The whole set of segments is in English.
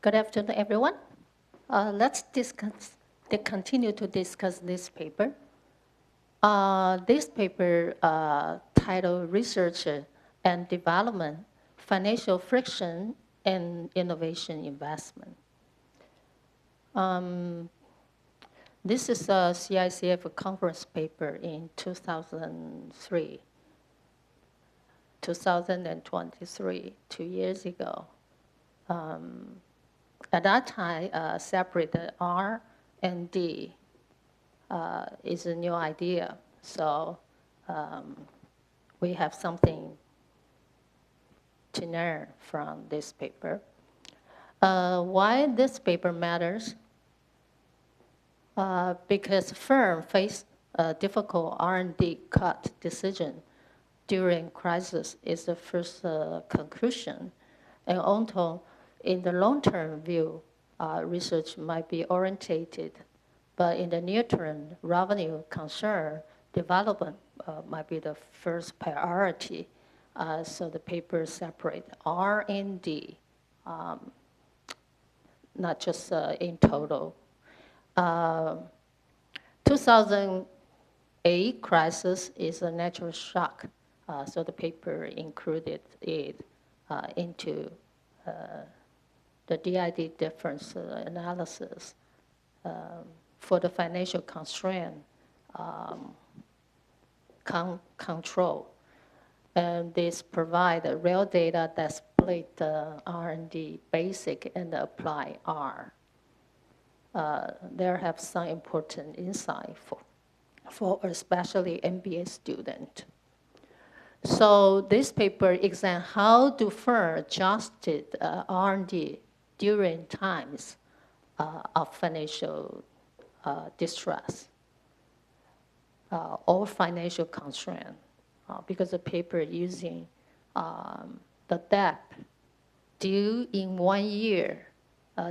Good afternoon, everyone. Let's continue to discuss this paper. This paper titled Research and Development, Financial Friction and Innovation Investment. This is a CICF conference paper in 2023, 2 years ago. At that time, separated R&D is a new idea. So we have something to learn from this paper. Why this paper matters? Because firms face a difficult R&D cut decision during crisis is the first conclusion. And also, in the long-term view, research might be orientated, but in the near-term revenue concern, development might be the first priority. So the paper separate R&D, not just in total. 2008 crisis is a natural shock, so the paper included it into the DID difference analysis for the financial constraint control. And this provide real data that split the R&D basic and apply R. There have some important insight for especially MBA student. So this paper examines how do firms adjusted R&D during times of financial distress or financial constraint, because the paper using the debt due in 1 year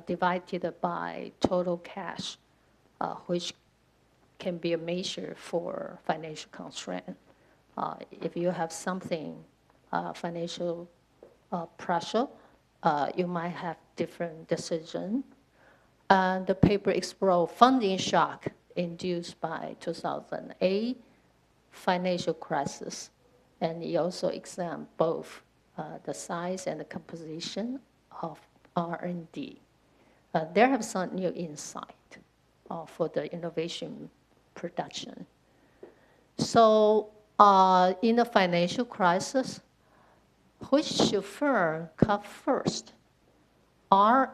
divided by total cash, which can be a measure for financial constraint. If you have something financial pressure, you might have different decision. And the paper explored funding shock induced by 2008 financial crisis, and it also examined both the size and the composition of R&D. There have some new insight for the innovation production. So in the financial crisis, which should firm cut first, R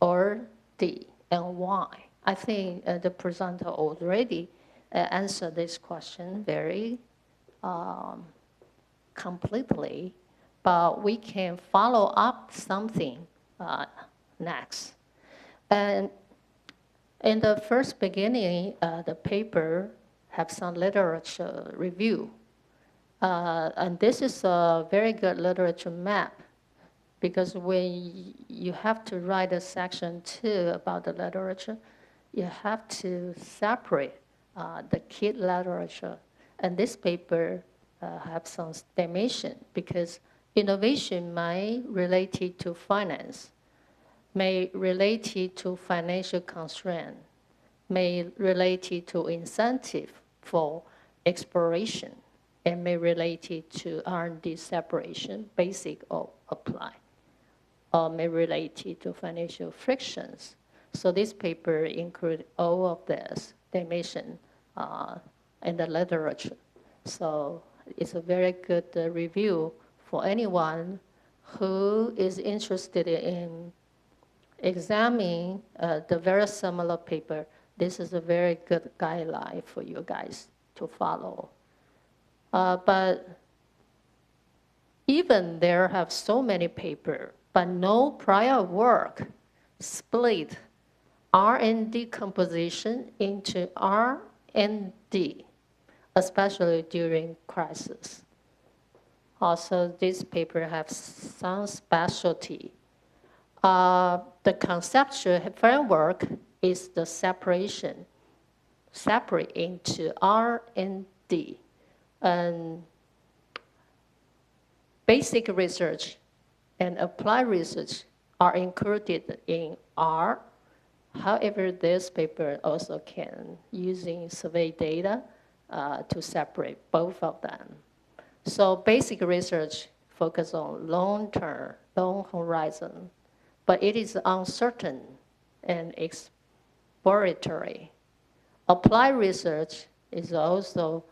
or D, and why? I think the presenter already answered this question very completely, but we can follow up something next. And in the first beginning, the paper have some literature review. And this is a very good literature map, because when you have to write a section 2 about the literature, you have to separate the key literature. And this paper have some dimension, because innovation might relate it to finance, may relate it to financial constraint, may relate it to incentive for exploration, and may relate it to R&D separation, basic or apply, or may relate it to financial frictions. So this paper includes all of this dimension in the literature. So it's a very good review for anyone who is interested in examining the very similar paper. This is a very good guideline for you guys to follow. But even there have so many papers, but no prior work split R&D composition into R&D, especially during crisis. Also, this paper has some specialty. The conceptual framework is the separate into R&D. And basic research and applied research are included in R. However, this paper also can using survey data to separate both of them. So basic research focus on long-term, long horizon, but it is uncertain and exploratory. Applied research is also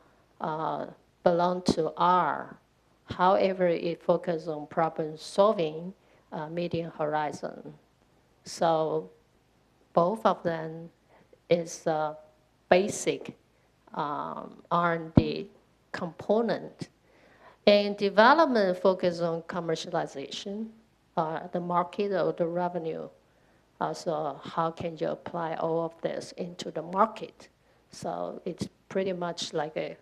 belong to R. However, it focuses on problem solving medium horizon. So both of them is a basic R&D component. And development focus on commercialization, the market or the revenue. So how can you apply all of this into the market? So it's pretty much like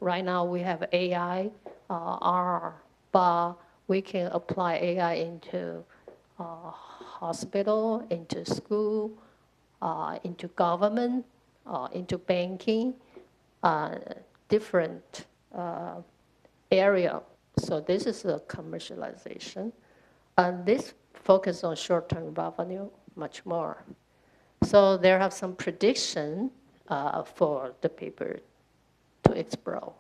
right now we have AI, R, but we can apply AI into hospital, into school, into government, into banking, different area. So this is a commercialization. And this focus on short-term revenue much more. So there are some prediction for the paper to explore.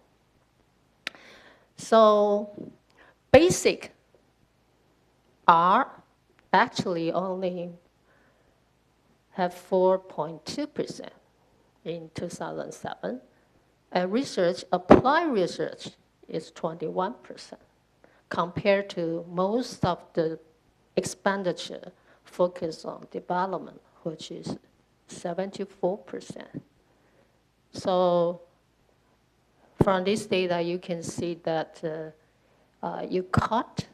So basic R actually only have 4.2% in 2007. And research, applied research is 21% compared to most of the expenditure focused on development, which is 74%. So from this data, you can see that you cut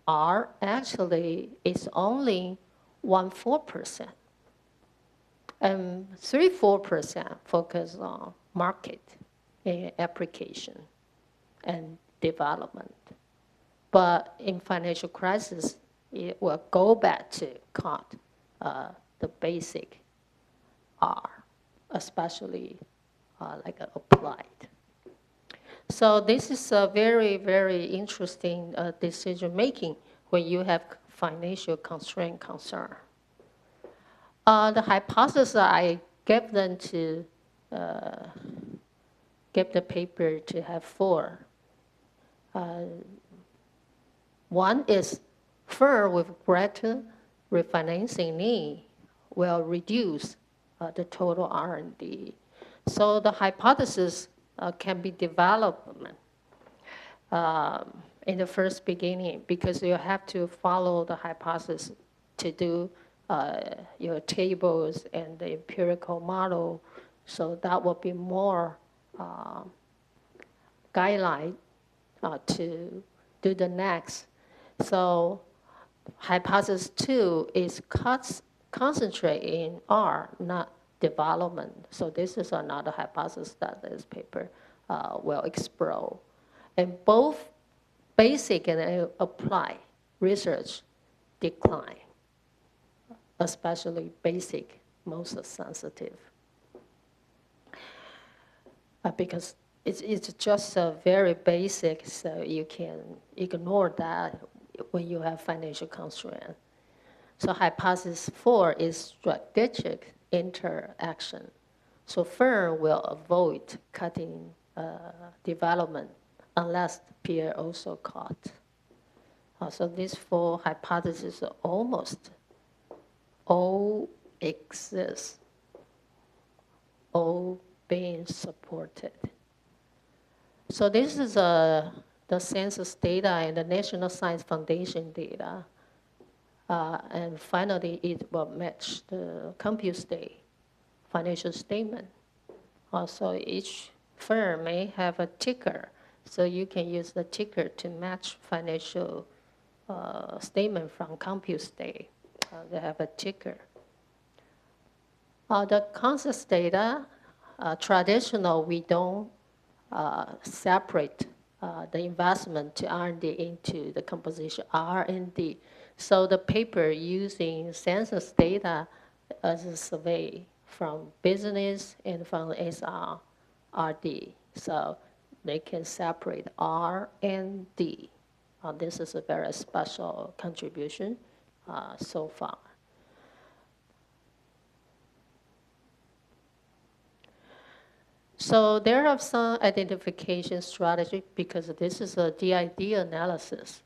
R actually is only 1.4%. And 3.4% focus on market application and development. But in financial crisis, it will go back to cut the basic R, especially like applied. So this is a very, very interesting decision making when you have financial constraint concern. The hypothesis I gave them to give the paper to have four. One is firm with greater refinancing need will reduce the total R&D. So the hypothesis can be development in the first beginning because you have to follow the hypothesis to do your tables and the empirical model. So that will be more guideline to do the next. So hypothesis 2 is concentrate in R, not development. So this is another hypothesis that this paper will explore. And both basic and applied research decline, especially basic, most sensitive. Because it's just very basic, so you can ignore that when you have financial constraint. So hypothesis 4 is strategic interaction. So firm will avoid cutting development unless peer also cut. So these four hypotheses almost all exist, all being supported. So this is the census data and the National Science Foundation data. And finally, it will match the CompuState financial statement. Also, each firm may have a ticker, so you can use the ticker to match financial statement from CompuState. They have a ticker. The consensus data, traditional, we don't separate the investment to R&D into the composition R&D. So the paper using census data as a survey from business and from SR/RD. So they can separate R and D. This is a very special contribution so far. So there are some identification strategy because this is a DID analysis.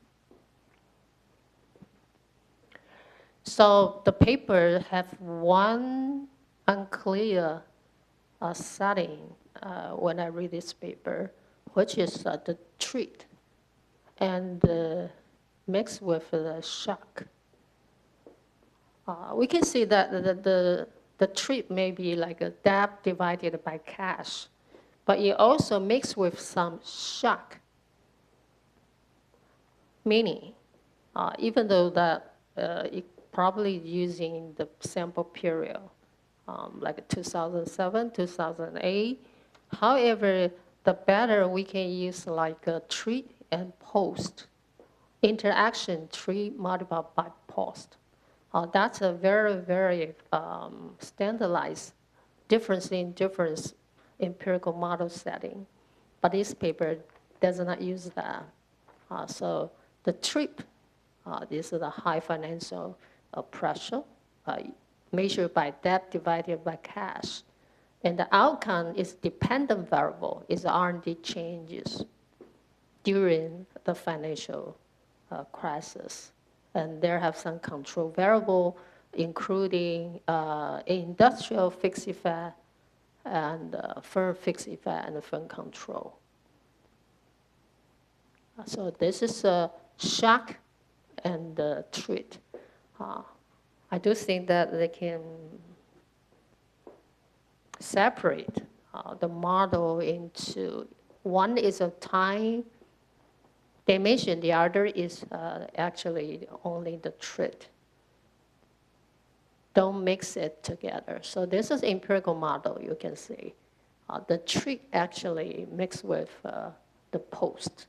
So the paper have one unclear setting when I read this paper, which is the treat and mixed with the shock. We can see that the treat may be like a debt divided by cash, but it also mixed with some shock, meaning even though that it probably using the sample period, like 2007, 2008. However, the better we can use like a treat and post, interaction treat multiplied by post. That's a very, very standardized difference in different empirical model setting. But this paper does not use that. So the TRIP, this is the high financial pressure measured by debt divided by cash. And the outcome is dependent variable, is R&D changes during the financial crisis. And there have some control variable, including industrial fixed effect and firm fixed effect and firm control. So this is a shock and treat. I do think that they can separate the model into, one is a time dimension, the other is actually only the treat. Don't mix it together. So this is empirical model, you can see. The treat actually mixed with the post.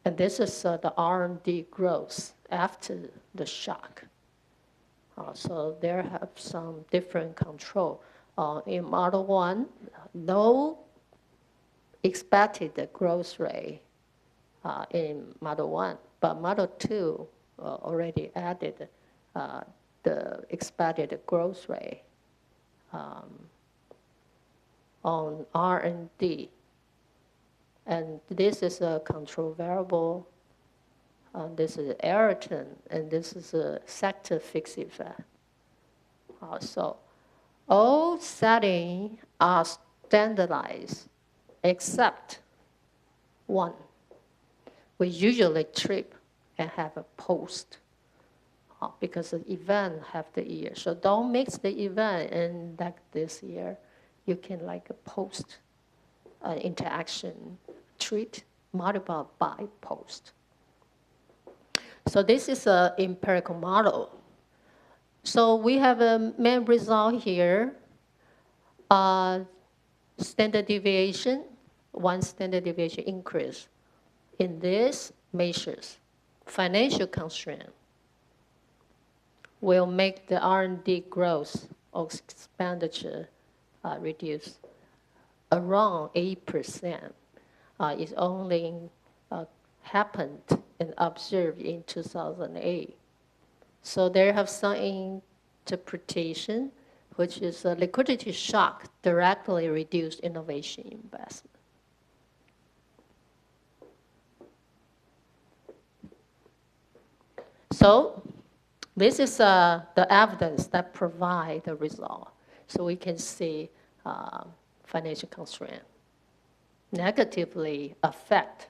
And this is the R&D growth after the shock. So there have some different control. In model one, no expected growth rate in model one, but model two already added the expected growth rate on R&D. And this is a control variable. This is Ayrton, and this is a sector fixed effect. So all settings are standardized except one. We usually trip and have a post because the event have the year. So don't mix the event and like this year. You can like a post interaction treat multiplied by post. So this is an empirical model. So we have a main result here. Standard deviation, one standard deviation increase. In this measures, financial constraint will make the R&D growth or expenditure reduce around 8%. It only happened and observed in 2008. So there have some interpretation, which is a liquidity shock directly reduced innovation investment. So this is the evidence that provide the result. So we can see financial constraint negatively affect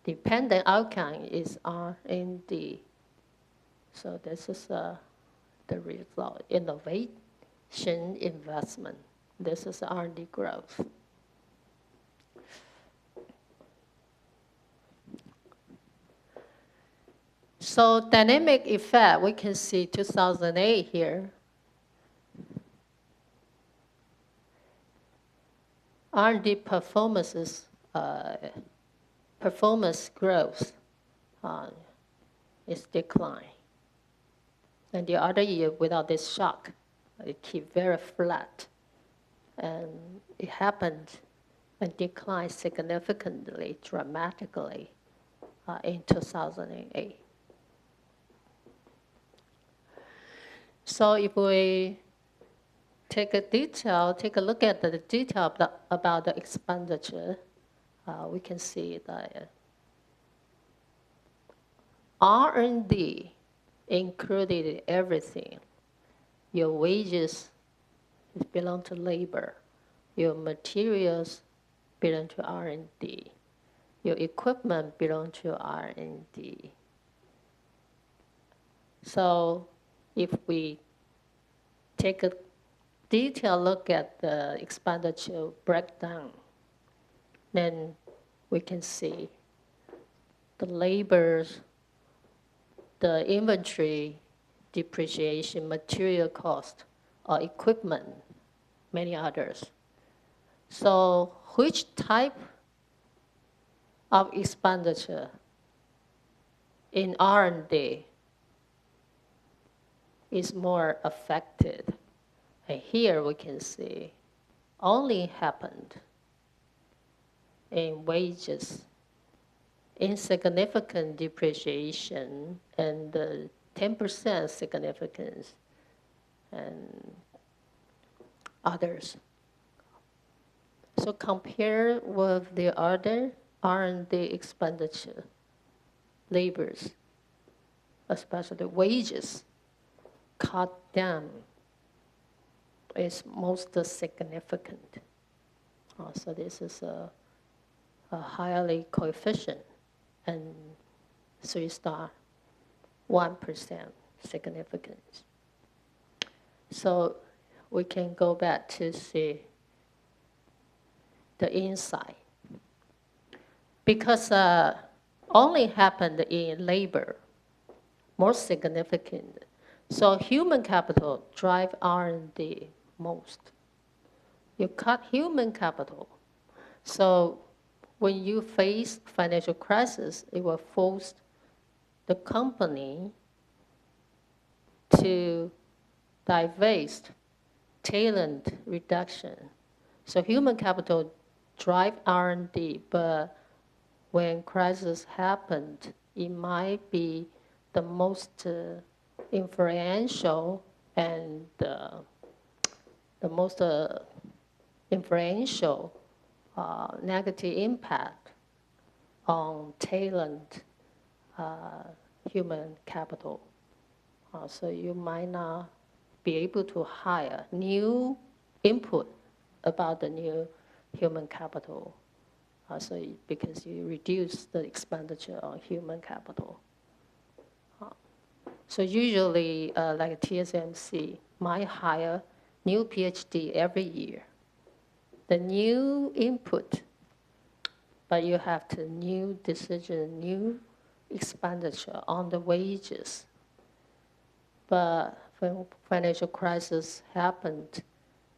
dependent outcome is R&D. So this is the result. Innovation investment. This is R&D growth. So dynamic effect, we can see 2008 here. R&D performance growth is decline. And the other year, without this shock, it keep very flat. And it happened and declined significantly, dramatically in 2008. So if we take a look at the detail about the expenditure, we can see that R&D included everything. Your wages belong to labor. Your materials belong to R&D. Your equipment belong to R&D. So if we take a detailed look at the expenditure breakdown, then we can see the labors, the inventory, depreciation, material cost, equipment, many others. So which type of expenditure in R&D is more affected? And here we can see only happened in wages, insignificant depreciation, and 10% significance, and others. So compare with the other R&D expenditure, labors, especially wages, cut down is most significant. So this is a highly coefficient and 3-star, 1% significance. So we can go back to see the insight. Because only happened in labor, more significant. So human capital drive R&D most. You cut human capital. So when you face financial crisis, it will force the company to divest talent reduction. So human capital drive R&D, but when crisis happened, it might be the most influential and the most influential negative impact on talent, human capital. So you might not be able to hire new input about the new human capital. Because you reduce the expenditure on human capital. So usually, like TSMC, might hire new PhD every year. The new input, but you have to new decision, new expenditure on the wages. But when financial crisis happened,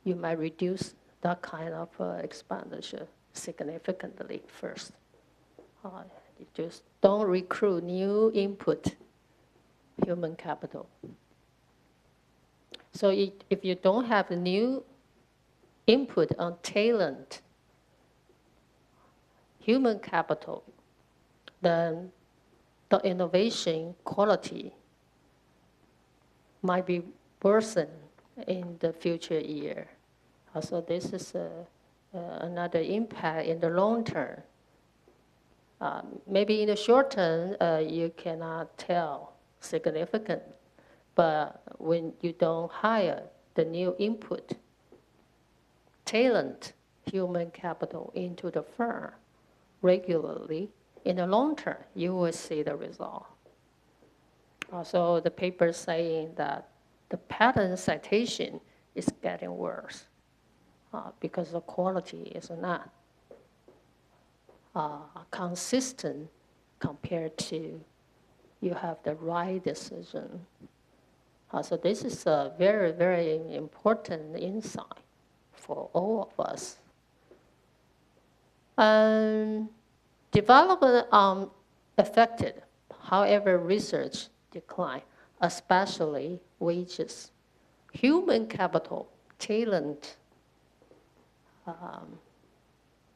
you might reduce that kind of expenditure significantly first. You just don't recruit new input, human capital. So if you don't have a new input on talent, human capital, then the innovation quality might be worsened in the future year. So this is another impact in the long term. Maybe in the short term, you cannot tell significant, but when you don't hire the new input, talent, human capital into the firm regularly, in the long term, you will see the result. Also, the paper saying that the patent citation is getting worse because the quality is not consistent compared to you have the right decision. So this is a very, very important insight for all of us. Development affected, however, research declined, especially wages, human capital, talent,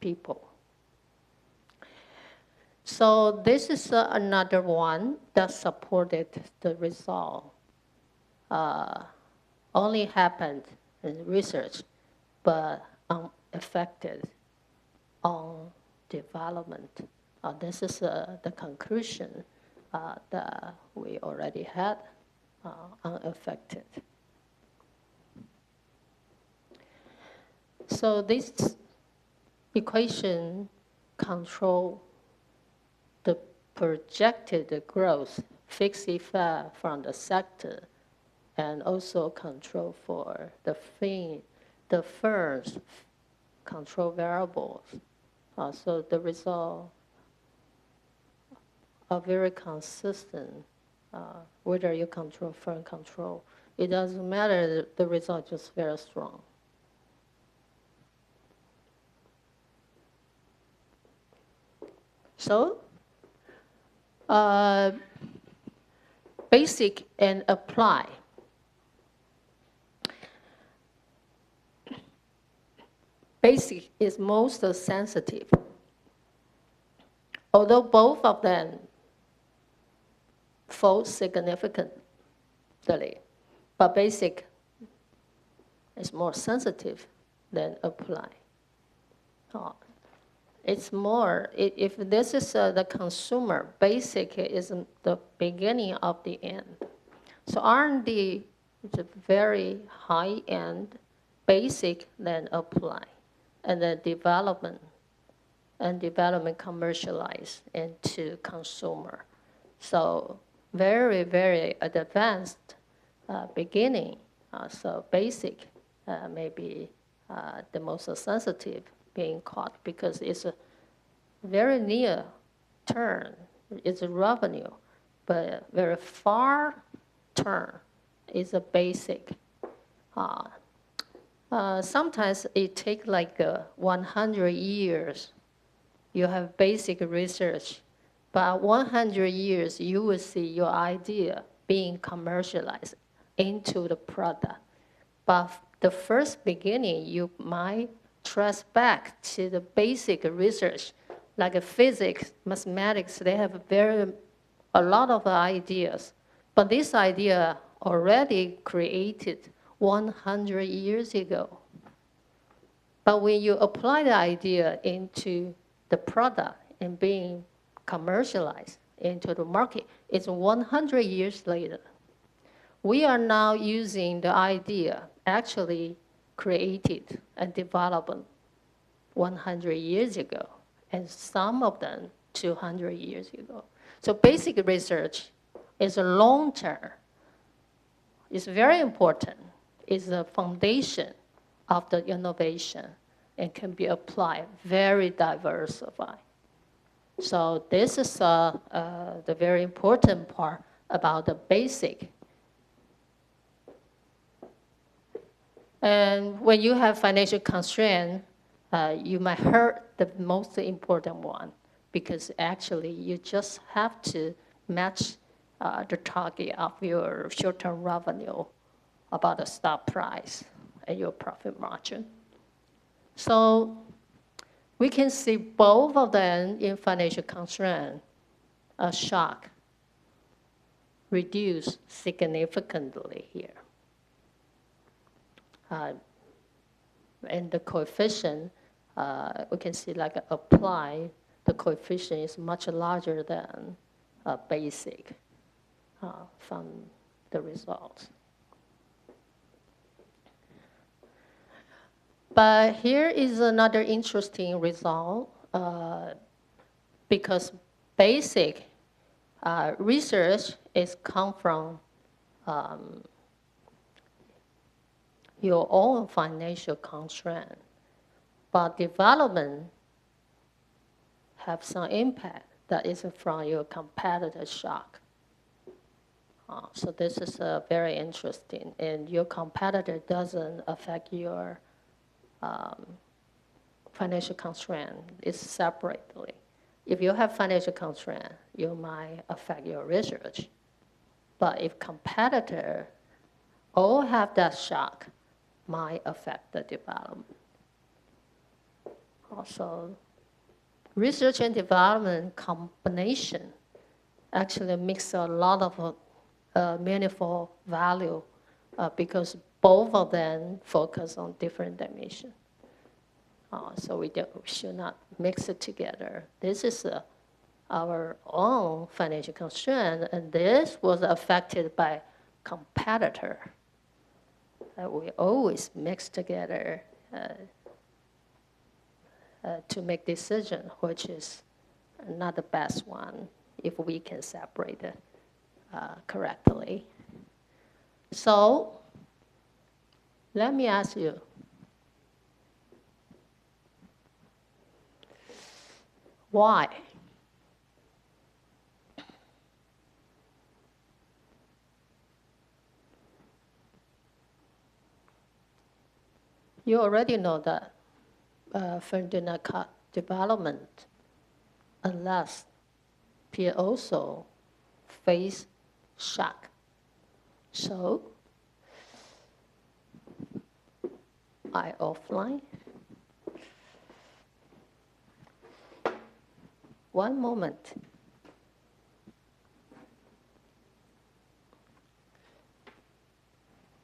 people. So this is another one that supported the result. only happened in research, but unaffected on development. This is the conclusion that we already had, unaffected. So this equation control the projected growth, fixed effect from the sector, and also control for the firm's control variables. So the result are very consistent, whether you control firm control. It doesn't matter, the result is very strong. So, basic and apply. Basic is most sensitive, although both of them fall significantly, but basic is more sensitive than apply. It's more, if this is the consumer, basic is the beginning of the end. So R&D is a very high end, basic, then apply, and then development commercialize into consumer. So very, very advanced beginning. So basic may be the most sensitive being caught because it's a very near term. It's a revenue, but very far term is a basic. Sometimes it takes like 100 years. You have basic research, but 100 years you will see your idea being commercialized into the product. But the first beginning, you might trace back to the basic research, like physics, mathematics. They have a lot of ideas, but this idea already created 100 years ago. But when you apply the idea into the product and being commercialized into the market, it's 100 years later. We are now using the idea actually created and developed 100 years ago, and some of them 200 years ago. So basic research is a long term. It's very important. It's the foundation of the innovation and can be applied very diversified. So this is the very important part about the basic. And when you have financial constraint, you might hurt the most important one because actually you just have to match the target of your short-term revenue about the stock price and your profit margin. So we can see both of them in financial constraint, a shock reduced significantly here. And the coefficient, we can see like apply, the coefficient is much larger than basic from the results. But here is another interesting result because basic research is come from your own financial constraint, but development have some impact that is from your competitor shock. So this is very interesting, and your competitor doesn't affect your financial constraint. It's separately. If you have financial constraint, you might affect your research. But if competitor all have that shock, might affect the development. Also, research and development combination actually makes a lot of meaningful value because both of them focus on different dimensions. So we should not mix it together. This is our own financial constraint, and this was affected by competitor. We always mix together to make decision, which is not the best one if we can separate it correctly. So let me ask you, why? You already know that firm do not cut development unless peer also face shock. So I offline. One moment.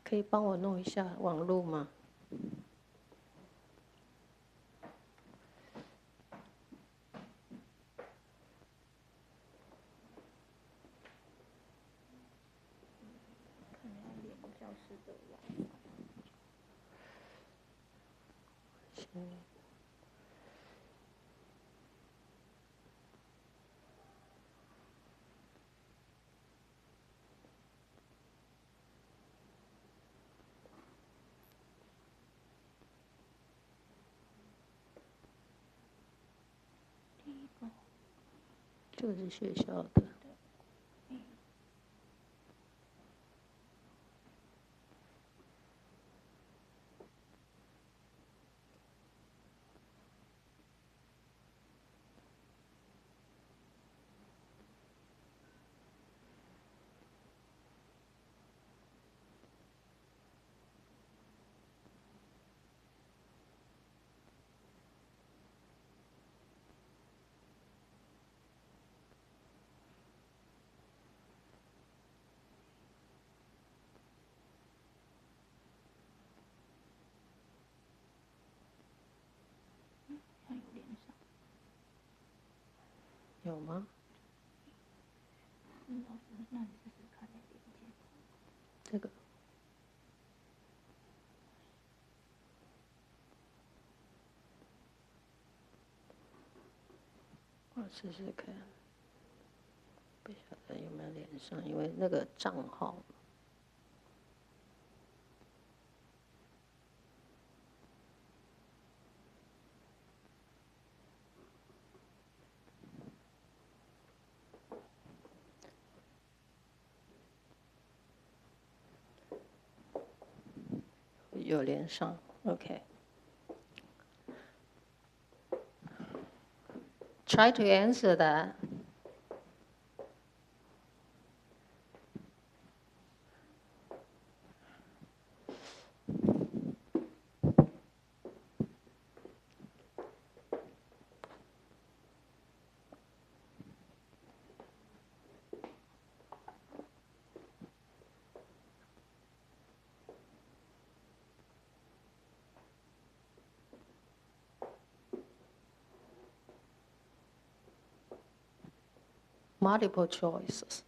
Can you 帮我弄一下网路吗？就是学校的。有吗？这个。我试试看，不晓得有没有连上，因为那个账号。有连上 ，OK。Try to answer that. Multiple choices.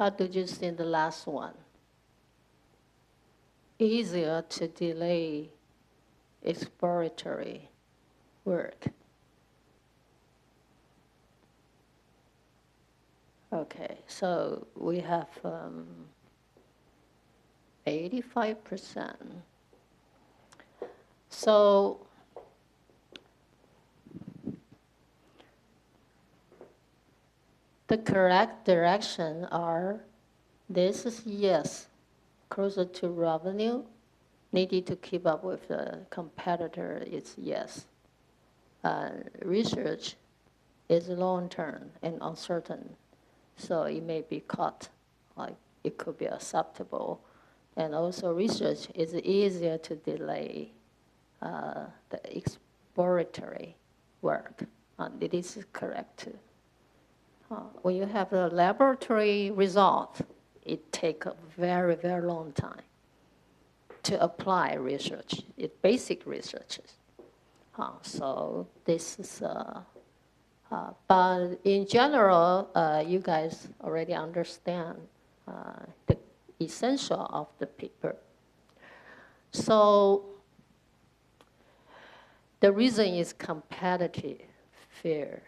How did you see the last one? Easier to delay exploratory work. Okay, so we have 85%. So the correct direction are, this is yes, closer to revenue, needed to keep up with the competitor is yes. Research is long-term and uncertain, so it may be cut, like it could be acceptable. And also research is easier to delay the exploratory work. It is correct too. When you have a laboratory result, it takes a very, very long time to apply research. It's basic researches. So this is, but in general, you guys already understand the essential of the paper. So the reason is competitive fear,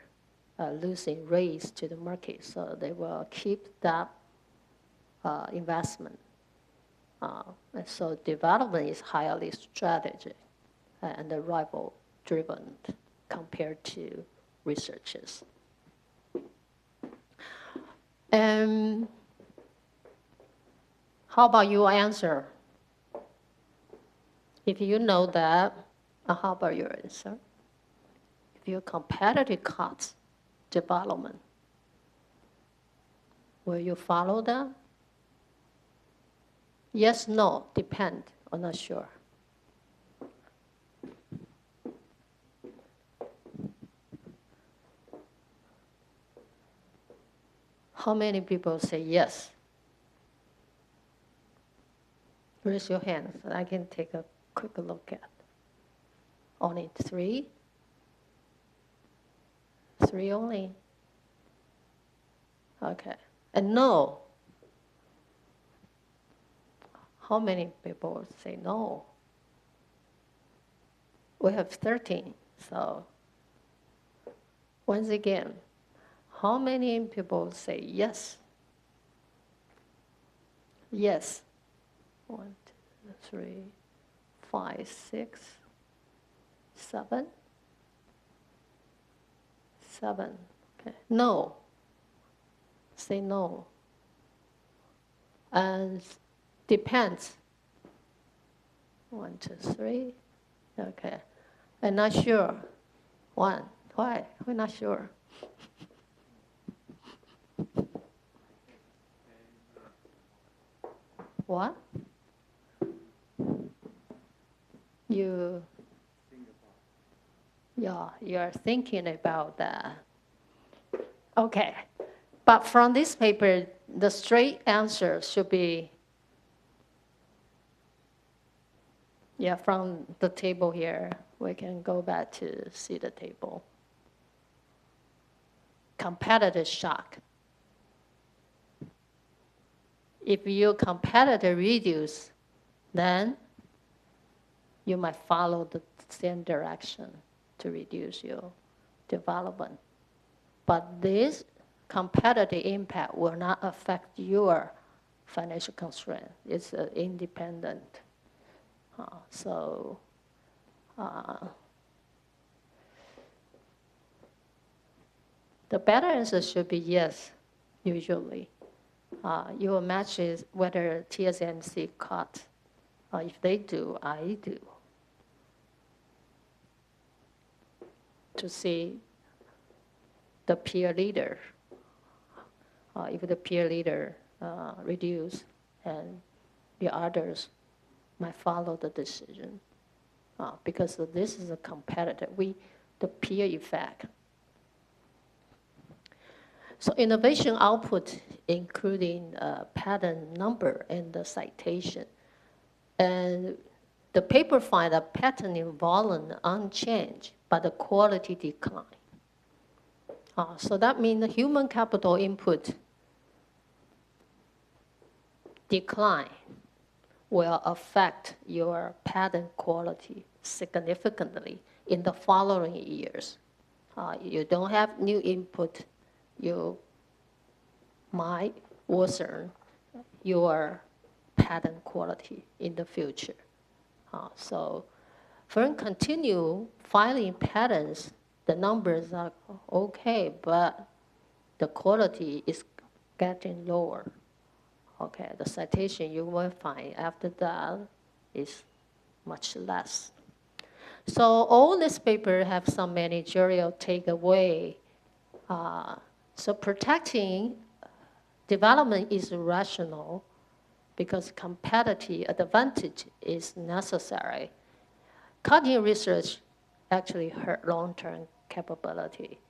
losing race to the market. So they will keep that investment. And so development is highly strategic and rival-driven compared to researchers. And how about your answer? If you know that, how about your answer? If your competitor cuts development, will you follow that? Yes, no, depend, I'm not sure. How many people say yes? Raise your hand so I can take a quick look at. Only 3? 3 only? Okay. And no? How many people say no? We have 13, so once again, how many people say yes? Yes. 1, 2, 3, 5, 6, 7. 7. Okay. No. Say no. And depends. 1, 2, 3. Okay. I'm not sure. 1. Why? We're not sure. What? You are thinking about that. Okay. But from this paper, the straight answer should be, from the table here, we can go back to see the table. Competitor shock. If your competitor reduce, then you might follow the same direction to reduce your development. But this competitive impact will not affect your financial constraint. It's independent. The better answer should be yes, usually. Your match is whether TSMC cut. If they do, I do. To see the peer leader. If the peer leader reduce, and the others might follow the decision. Because this is a competitor. The peer effect. So innovation output, including patent number and the citation. And the paper find that patent volume unchanged, but the quality decline. So that means the human capital input decline will affect your patent quality significantly in the following years. You don't have new input, you might worsen your patent quality in the future. So firm continue filing patents, the numbers are okay, but the quality is getting lower. Okay, the citation you will find after that is much less. So all this paper have some managerial takeaway. So protecting development is rational because competitive advantage is necessary. Cutting research actually hurt long-term capability.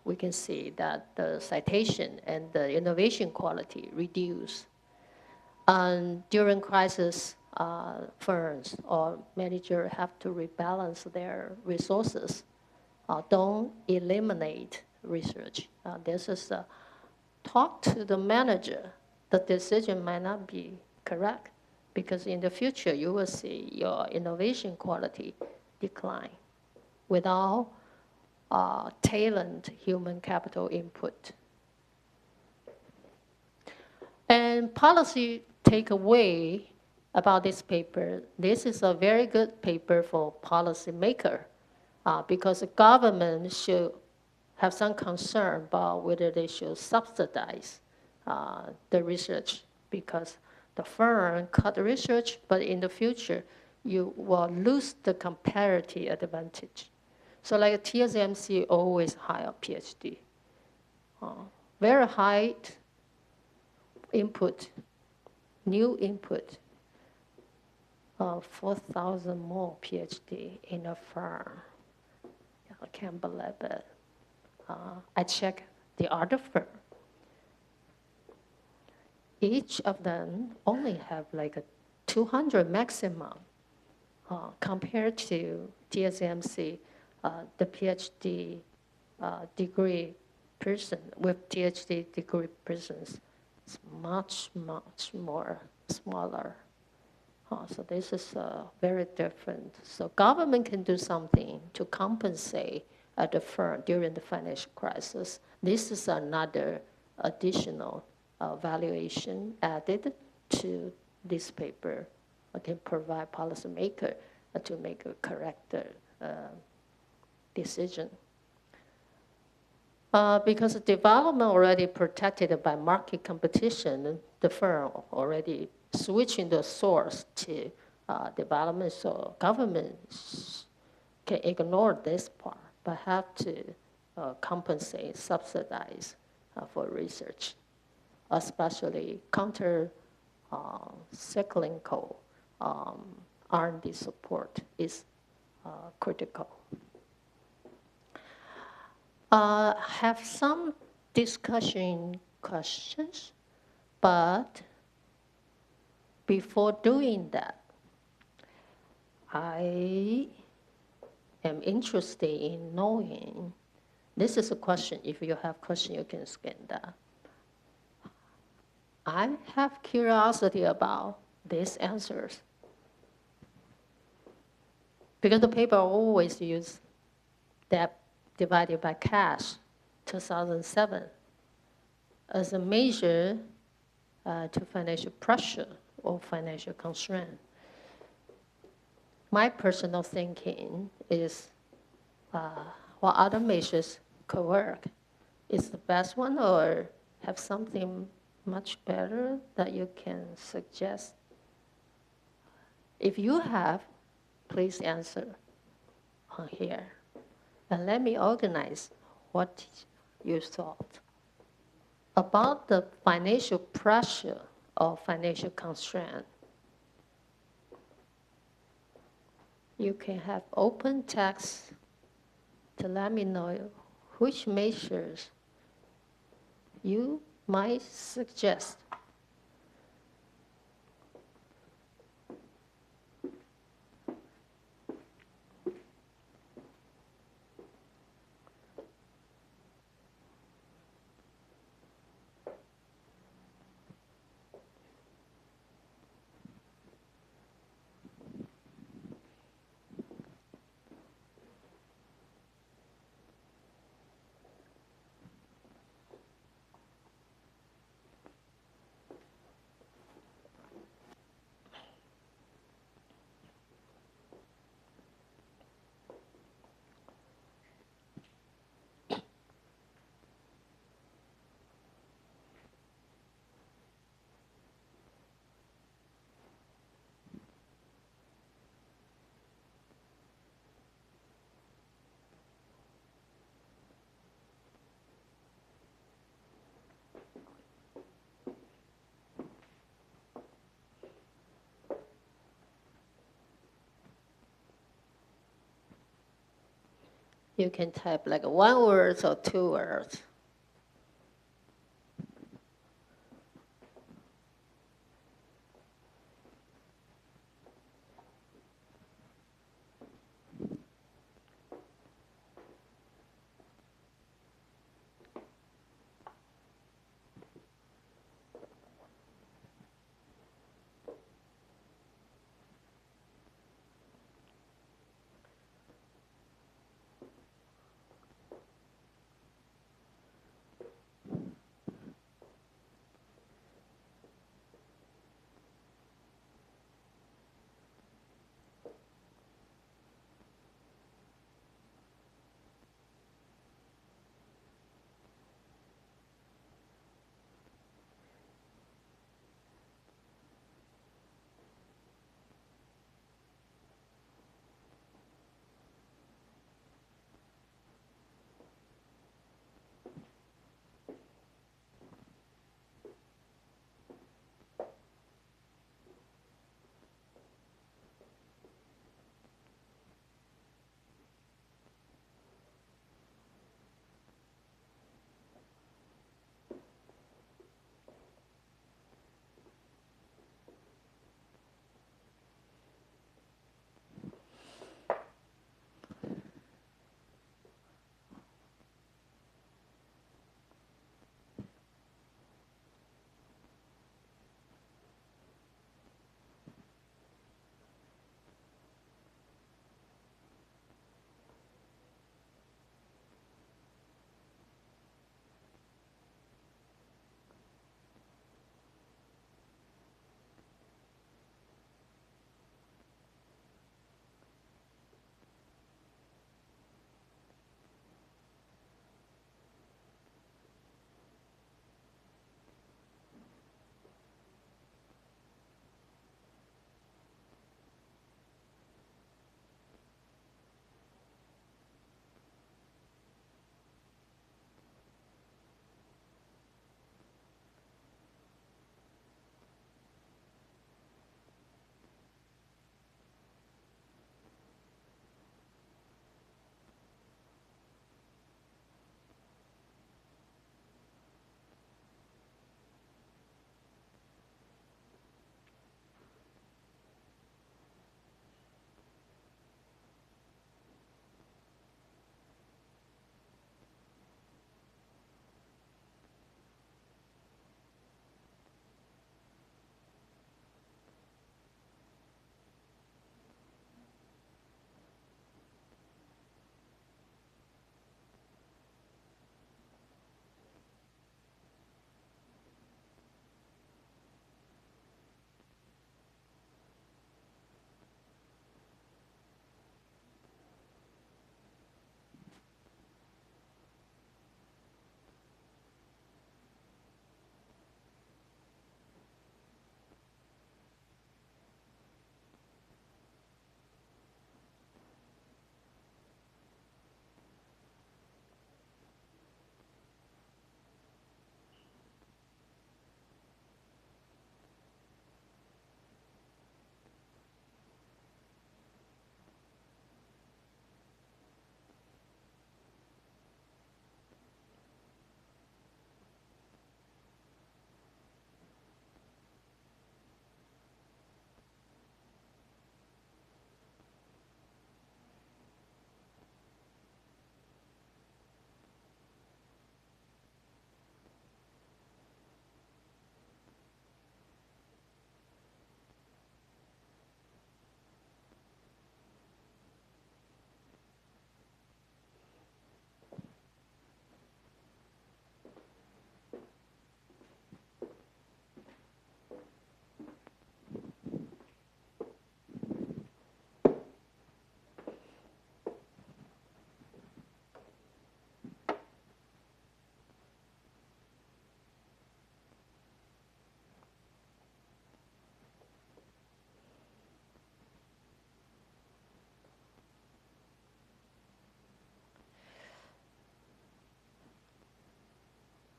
We can see that the citation and the innovation quality reduce. And during crisis, firms or managers have to rebalance their resources. Don't eliminate research. This is talk to the manager. The decision might not be correct because in the future you will see your innovation quality decline without talent human capital input. And policy takeaway about this paper, this is a very good paper for policymaker because the government should have some concern about whether they should subsidize the research because the firm cut the research, but in the future, you will lose the comparative advantage. So like TSMC always hire PhD. Very high input, new input, 4,000 more PhD in a firm. I can't believe it. I checked the other firm. Each of them only have like a 200 maximum compared to TSMC, the PhD degree person with PhD degree persons is much, much more smaller. So this is very different. So government can do something to compensate the firm during the financial crisis. This is another additional valuation added to this paper. Can provide policymaker to make a correct decision. Because development already protected by market competition, the firm already switching the source to development, so government can ignore this part, but have to compensate, subsidize for research, especially counter-cyclical R&D support is critical. Have some discussion questions, but before doing that, I am interested in knowing, this is a question, if you have question, you can scan that. I have curiosity about these answers. Because the paper always use debt divided by cash, 2007, as a measure to financial pressure or financial constraint. My personal thinking is what other measures could work? Is the best one or have something much better that you can suggest? If you have, please answer on here. And let me organize what you thought. About the financial pressure or financial constraint, you can have open text to let me know which measures you might suggest. You can type like 1 word or 2 words.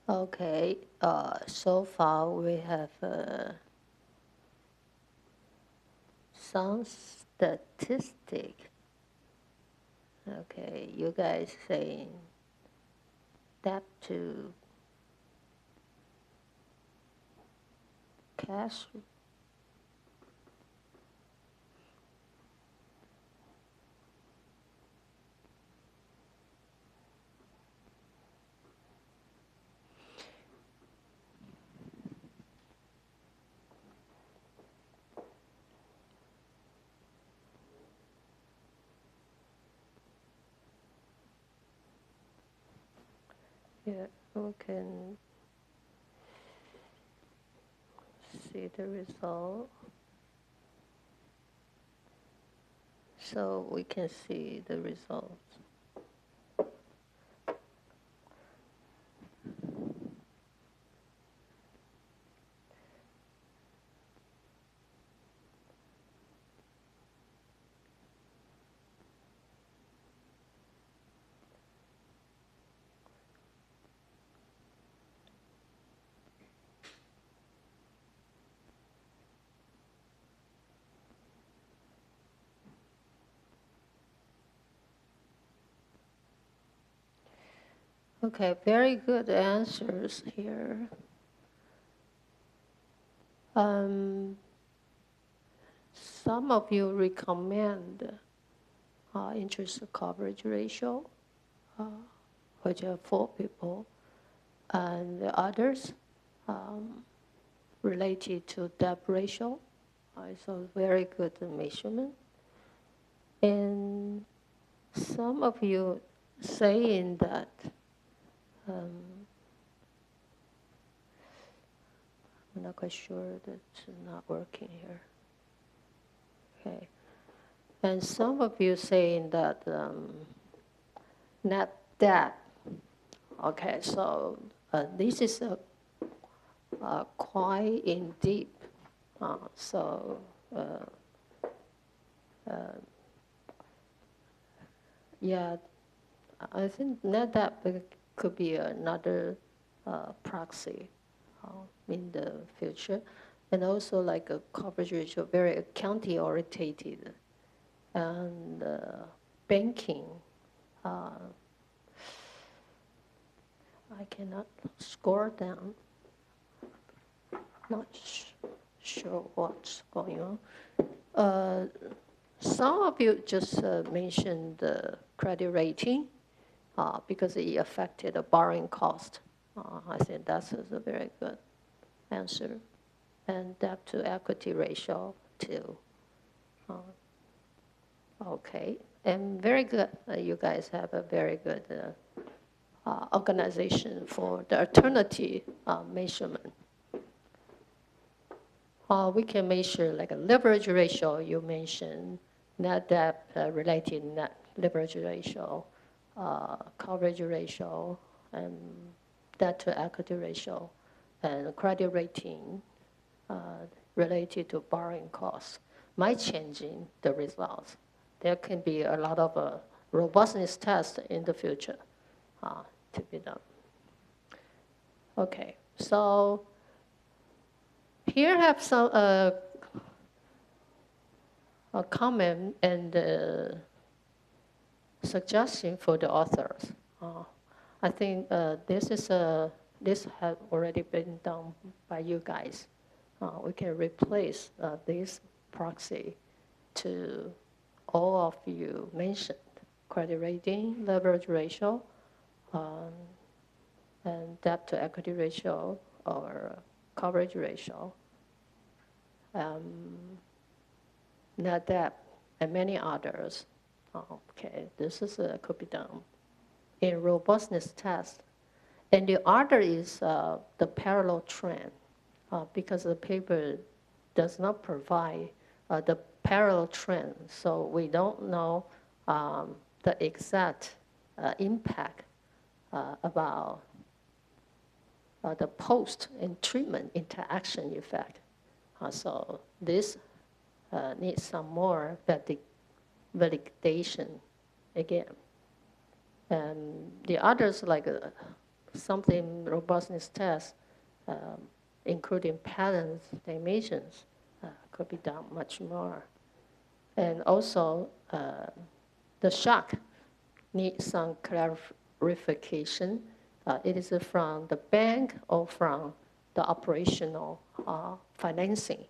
Okay, so far we have some statistic Okay, you guys saying debt to cash. Yeah, we can see the result. So we can see the results. Okay, very good answers here. Um, some of you recommend interest coverage ratio, uh, which are 4 people, and the others related to debt ratio. So very good measurement. And some of you saying that I'm not quite sure that's not working here. Okay. And some of you saying that net debt. Okay, so this is quite in deep. So yeah, I think net debt could be another proxy in the future. And also like a coverage ratio, very accounting orientated. And banking, I cannot score them. Not sure what's going on. Some of you just mentioned the credit rating because it affected the borrowing cost. I think that's a very good answer. And debt to equity ratio too. Okay, and very good. You guys have a very good organization for the alternative measurement. We can measure like a leverage ratio, you mentioned, net debt related net leverage ratio, coverage ratio, and debt to equity ratio, and credit rating related to borrowing costs. Might changing the results. There can be a lot of robustness tests in the future to be done. Okay, so here I have some a comment and suggestion for the authors. I think this has already been done by you guys. We can replace this proxy to all of you mentioned: credit rating, leverage ratio, and debt to equity ratio or coverage ratio, net debt, and many others. Okay, this is could be done in robustness test. And the other is the parallel trend, because the paper does not provide the parallel trend, so we don't know the exact impact about the post and treatment interaction effect. So this needs some more validation again. And the others, like something robustness test, including patterns, dimensions, could be done much more. And also the shock need some clarification. It is from the bank or from the operational financing.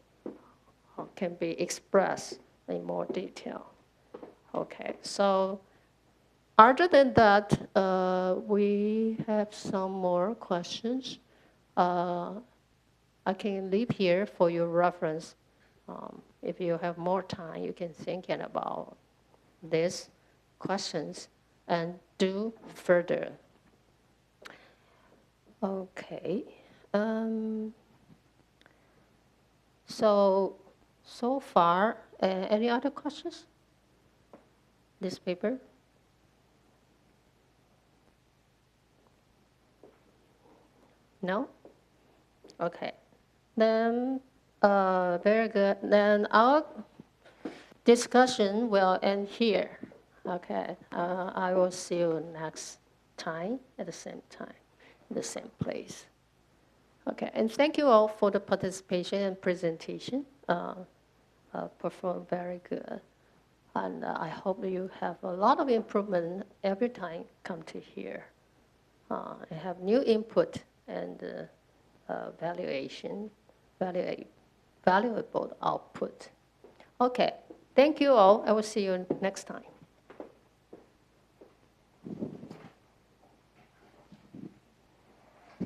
Can be expressed in more detail. Okay, so other than that, we have some more questions. I can leave here for your reference. If you have more time, you can think about these questions and do further. Okay. So far, any other questions? This paper? No? Okay. Then, very good. Then our discussion will end here. Okay. I will see you next time at the same time, in the same place. Okay. And thank you all for the participation and presentation. Performed very good. And I hope you have a lot of improvement every time come to here. And have new input and valuable output. Okay, thank you all. I will see you next time.